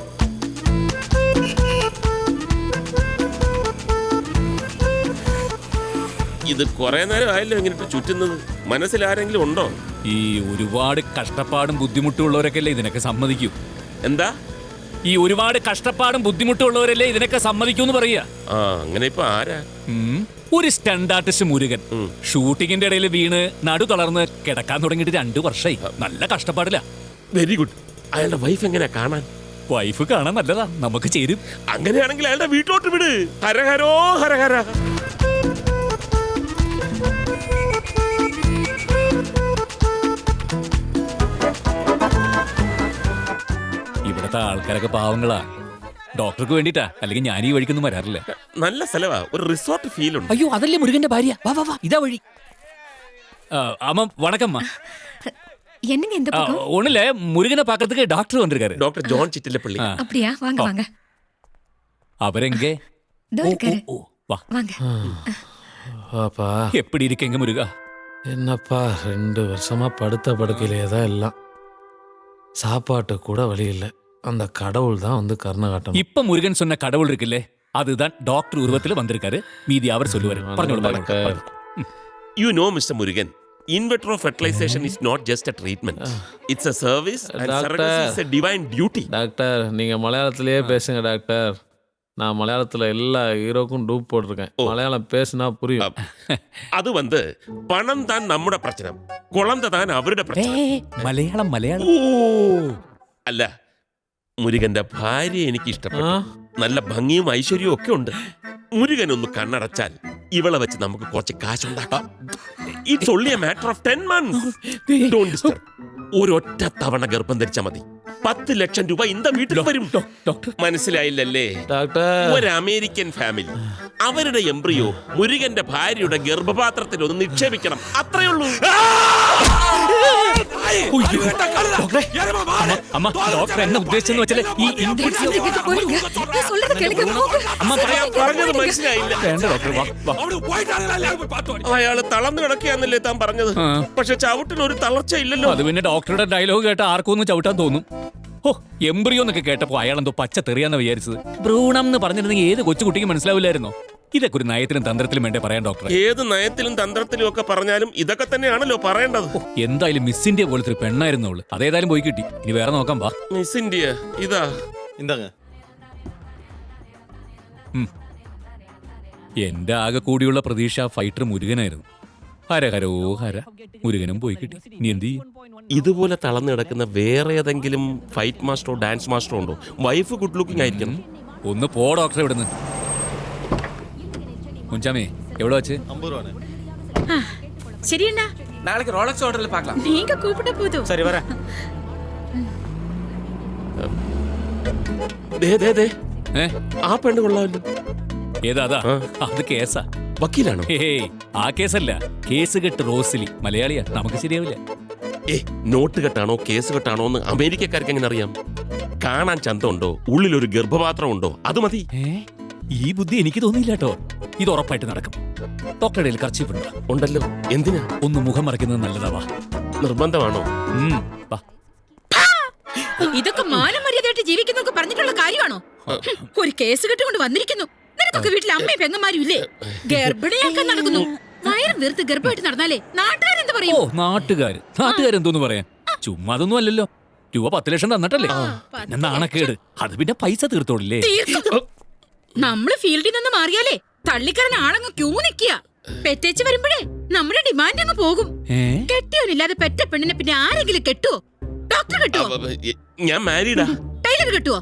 ഇത് കുറെ നേരം ആയല്ലോ ഇങ്ങനെ ചുറ്റുന്നത്. മനസ്സിൽ ആരെങ്കിലും ഉണ്ടോ? ഈ ഒരുപാട് കഷ്ടപ്പാടും ബുദ്ധിമുട്ടും ഉള്ളവരൊക്കെ അല്ലേ ഇതിനൊക്കെ സമ്മതിക്കൂ. എന്താ? ഈ ഒരുപാട് കഷ്ടപ്പാടും ബുദ്ധിമുട്ടും ഉള്ളവരല്ലേ ഇതിനൊക്കെ സമ്മതിക്കൂന്ന് പറയാ. അങ്ങനെ ഇപ്പൊ ആരാ? ഒരു സ്റ്റണ്ട് ആർട്ടിസ്റ്റ് മുരുകൻ ഷൂട്ടിങ്ങിന്റെ ഇടയിൽ വീണ് നടു തളർന്ന് കിടക്കാൻ തുടങ്ങിയിട്ട് 2 വർഷമായി. നല്ല കഷ്ടപ്പാടില്ല. Very good. അയാളുടെ വൈഫ് എങ്ങനെയാ കാണാൻ? വൈഫ് കാണാൻ നല്ലതാ, നമുക്ക് ചേരും. അങ്ങനെയാണെങ്കിൽ അയാളുടെ വീട്ടിലോട്ട് വിട്. ഹരഹരോ ഹരഹര. ഇവിടത്തെ ആൾക്കാരൊക്കെ പാവങ്ങളാ. ഡോക്ടർക്ക് വേണ്ടിട്ടാ, അല്ലെങ്കിൽ ഞാൻ ഈ വഴിക്കൊന്നും വരാറില്ല. നല്ല സ്ഥലവാ, ഒരു റിസോർട്ട് ഫീൽ ഉണ്ട്. അയ്യോ, അതല്ലേ മുരുകന്റെ ഭാര്യ. വാ വാ വാ, ഇതാ വഴി. അമ്മ വണക്കമ്മ. என்னங்க இந்த பக்கம்? ஒண்ணுல முருகனை பார்க்கிறதுக்கு டாக்டர் வந்திருக்காரு. Doctor John Chittilappally. அப்படியா? வாங்க வாங்க. அவரெங்க? இதோ இருக்காரு. வா வாங்க. அப்பா எப்படி இருக்கீங்க முருகா? என்னப்பா 2 வருஷமா படுத்த படுக்கையிலே தான் எல்லாம். சாப்பாட்டு கூட வழி இல்லை. அந்த கடவுள் தான் வந்து கருணை காட்டணும். இப்ப முருகன் சொன்ன கடவுள் இருக்குல்ல, அதுதான் டாக்டர் உருவத்துல வந்திருக்காரு. மீதி அவர் சொல்லுவாரு. പറഞ്ഞോളൂ. You know, Mr. Murugan, in vitro fertilization is not just a treatment. It's a service and surrogacy is a divine duty. Doctor, நீங்க மலையாளத்திலேயே பேசுங்க டாக்டர். நான் மலையாளத்துல எல்லா ஹீரோக்கும் டூப் போட்டிருக்கேன். மலையாளம் பேசினா புரியும். அது வந்து பணம் தான் നമ്മുടെ പ്രശ്നം, കുളന്ത താൻ അവരുടെ പ്രശ്നം. മലയാളം മലയാളം. അല്ല, മുരുകന്റെ ഭാര്യ എനിക്ക് ഇഷ്ടപ്പെട്ടു. നല്ല ഭംഗിയും ഐശ്വര്യവും ഒക്കെ ഉണ്ട്. മുരുകൻ ഒന്ന് കണ്ണടച്ചാൽ ഇവളെ വെച്ച് നമുക്ക് കുറച്ച് കാശുണ്ടാക്കാം. It's only a matter of 10 months. Don't disturb. ഒരൊറ്റ തവണ ഗർഭം ധരിച്ചാൽ മതി. 10 ലക്ഷം രൂപ ഇന്ത വീട്ടിൽ വരും. മനസ്സിലായില്ലല്ലേ? ഒരു അമേരിക്കൻ ഫാമിലി അവരുടെ എംബ്രിയോ മുരുകന്റെ ഭാര്യയുടെ ഗർഭപാത്രത്തിൽ ഒന്ന് നിക്ഷേപിക്കണം. അത്രേ ഉള്ളൂ. അമ്മ, ഡോക്ടർ എന്നെ ഉദ്ദേശിച്ചെന്ന് വെച്ചാൽ ഈ പറഞ്ഞത് മനസ്സിലായില്ല. അയാള് തളർന്നു കിടക്കുകയാന്നല്ലേ താൻ പറഞ്ഞത്? പക്ഷെ ചവിട്ടിന് ഒരു തളർച്ച ഇല്ലല്ലോ. അത് പിന്നെ ഡോക്ടറുടെ ഡയലോഗ് കേട്ട ആർക്കൊന്നും ചവിട്ടാൻ തോന്നും. ഓ, എംബ്രിയോ എന്നൊക്കെ കേട്ടപ്പോ അയാളെന്തോ പച്ച തെറിയാന്ന് വിചാരിച്ചത്. ഭ്രൂണം എന്ന് പറഞ്ഞിരുന്നെങ്കിൽ ഏത് കൊച്ചുകുട്ടിക്ക് മനസ്സിലാവില്ലായിരുന്നോ? ഇതൊക്കെ ഒരു നയത്തിലും തന്ത്രത്തിലും വേണ്ടേ പറയാൻ ഡോക്ടർ? ഏത് നയത്തിലും തന്ത്രത്തിലും ഒക്കെ പറഞ്ഞാലും ഇതൊക്കെ തന്നെയാണല്ലോ പറയേണ്ടത്. എന്തായാലും മിസ് ഇന്ത്യ പോലത്തെ ഒരു പെണ്ണായിരുന്നു അവള്. അതേതായാലും പോയി കിട്ടി. ഇനി വേറെ നോക്കാം. വാ. മിസ് ഇന്ത്യ ഇതാ. എന്റെ ആകെ കൂടിയുള്ള പ്രതീക്ഷ ഫൈറ്റർ മുരുകനായിരുന്നു. ഹരഹരോ ഹര, മുരുകനും പോയി കിട്ടി. ഇനി എന്ത് ചെയ്യും? ഇതുപോലെ തളർന്നു കിടക്കുന്ന വേറെ ഏതെങ്കിലും ഫൈറ്റ് മാസ്റ്ററോ ഡാൻസ് മാസ്റ്ററോ ഉണ്ടോ? വൈഫ് ഗുഡ് ലുക്കിംഗ് ആയിരിക്കണം. ഒന്ന് പോ ഡോക്ടർ ഇവിടുന്ന്. முஞ்சாமி எவ்வளோ ஆச்சு? 50 ரூபாண்ணே. சரியண்ணா, நாளைக்கு ரோலக்ஸ் ஹோட்டல்ல பார்க்கலாம். நீங்க கூப்பிட்ட போதும். சரி வரேன். ആ പെണ്ണ് കൊള്ളാമല്ലോ. ഏതാ? അത് കേസാ. വക്കീലാണോ? ആ കേസല്ല, കേസ് കെട്ട് റോസിലി. മലയാളിയാ, നമുക്ക് ശരിയാവില്ല. നോട്ട് കെട്ടാണോ കേസ് കെട്ടാണോ എന്ന് അമേരിക്കക്കാർക്ക് എങ്ങനെ അറിയാം? കാണാൻ ചന്തമുണ്ടോ, ഉള്ളിലൊരു ഗർഭപാത്രം ഉണ്ടോ, അത് മതി. ഈ ബുദ്ധി എനിക്ക് തോന്നിയില്ല കേട്ടോ. ഇത് ഉറപ്പായിട്ട് നടക്കും. ഡോക്ടറുടെ കയ്യിൽ കർച്ചീഫ് ഉണ്ടല്ലോ. എന്തിനാ? ഒന്ന് മുഖം മറയ്ക്കുന്നത് നല്ലതാവാ. നിർബന്ധമാണോ? ഇതൊക്കെ മാനമര്യാദയായിട്ട് ജീവിക്കുന്നൊക്കെ പറഞ്ഞിട്ടുള്ള കാര്യമാണോ? ഒരു കേസ് കെട്ടുകൊണ്ട് വന്നിരിക്കുന്നു. നിനക്കൊക്കെ വീട്ടിൽ അമ്മയും പെങ്ങന്മാരും ഇല്ലേ? ഗർഭിണിയാക്കാൻ നടക്കുന്നു. വയറും വീർത്ത് ഗർഭമായിട്ട് നടന്നാലേ നാട്ടുകാരെന്ത് പറയും? നാട്ടുകാരെന്തോന്ന് പറയാൻ? ചുമ്മാ അതൊന്നും അല്ലല്ലോ. രൂപ 10 ലക്ഷം തന്നിട്ടല്ലേ? നാണക്കേട്. അത് പിന്നെ പൈസ തീർത്തോളില്ലേ? നമ്മള് ഫീൽഡിൽ നിന്ന് മാറിയാലേ തള്ളിക്കറൻ ആളങ്ങ് ക്യൂ നിക്കുക. പെറ്റേച്ച് വരുമ്പോഴേ നമ്മുടെ ഡിമാൻഡ് അങ്ങ് പോകും. കെട്ടിയോനില്ലാതെ പെറ്റ പെണ്ണിനെ പിന്നെ ആരെങ്കിലും കെട്ടുവോ? ഡോക്ടർ കെട്ടുവോ? ഞാൻ മാരീഡാ. ടൈലർ കെട്ടുവോ?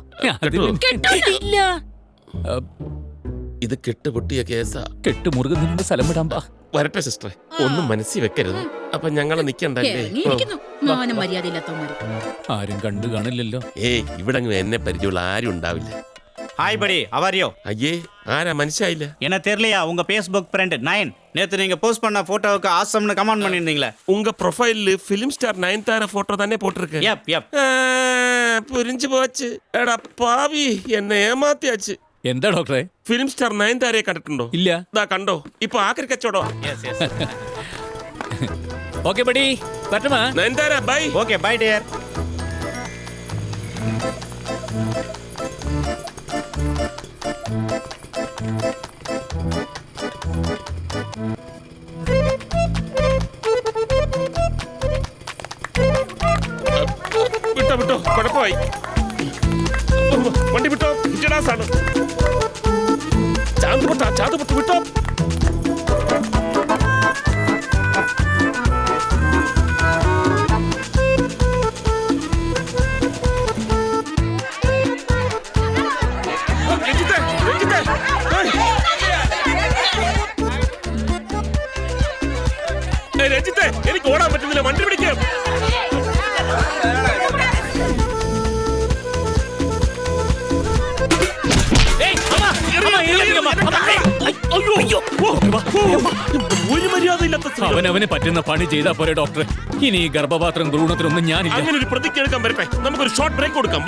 ഇല്ല. ഇത് കെട്ടുപൊട്ടിയ കേസാ. കെട്ട് മുറുകുന്നതിന് സ്ഥലം വിടാൻ പാ. വരട്ടെ സിസ്റ്ററെ, ഒന്നും മനസ്സിൽ വെക്കരുത്. അപ്പൊ ഞങ്ങളെ നിക്കണ്ടല്ലേ? ആരും കണ്ടു കാണില്ലല്ലോ. ഇവിടെ എന്നെ പരിചയമുള്ള ആരും ഉണ്ടാവില്ല. ஹாய் படி, அவரியோ? ஐயே, ஆரா மனுஷாயில்ல. என்ன தெரியலையா? உங்க Facebook friend 9 நேத்து நீங்க போஸ்ட் பண்ண போட்டோவுக்கு ஆசம்னு கமெண்ட் பண்ணிருந்தீங்களே. உங்க ப்ரொஃபைல்ல ஃபிலிம் ஸ்டார் நயன்தாரா போட்டோ தானே போட்டுருக்கு. யப். புரிஞ்சு போச்சு. എടാ പാവി, എന്നെ ഏമാത്തിയാச்சு. എന്താ ഡോക്ടറെ? ഫിലിം സ്റ്റാർ നയൻതാരയെ കണ്ടിട്ടുണ്ടോ? ഇല്ല. ദാ കണ്ടോ, ഇപ്പൊ ആക്രി കച്ചവടോ. ഓക്കേ ബഡി, പറ്റുമാ? Nayanthara bye. Okay bye dear. വിട്ടോ കുഴപ്പമായി. വണ്ടി വിട്ടോ, ഇഞ്ചഡാസാണ്. ചാന്ത് പൊട്ട് വിട്ടോ. രഞ്ജിത്തെ, എനിക്ക് ഓടാൻ പറ്റുന്നില്ല, വണ്ടി പിടിക്കാം. അവനവന് പറ്റുന്ന പണി ചെയ്താ പോരെ ഡോക്ടർ. ഇനി ഈ ഗർഭപാത്രം ഭ്രൂണത്തിനൊന്നും ഞാനില്ല. അങ്ങനെ ഒരു പ്രതിജ്ഞ എടുക്കാൻ വരട്ടെ. നമുക്കൊരു ഷോർട്ട് ബ്രേക്ക് കൊടുക്കാം.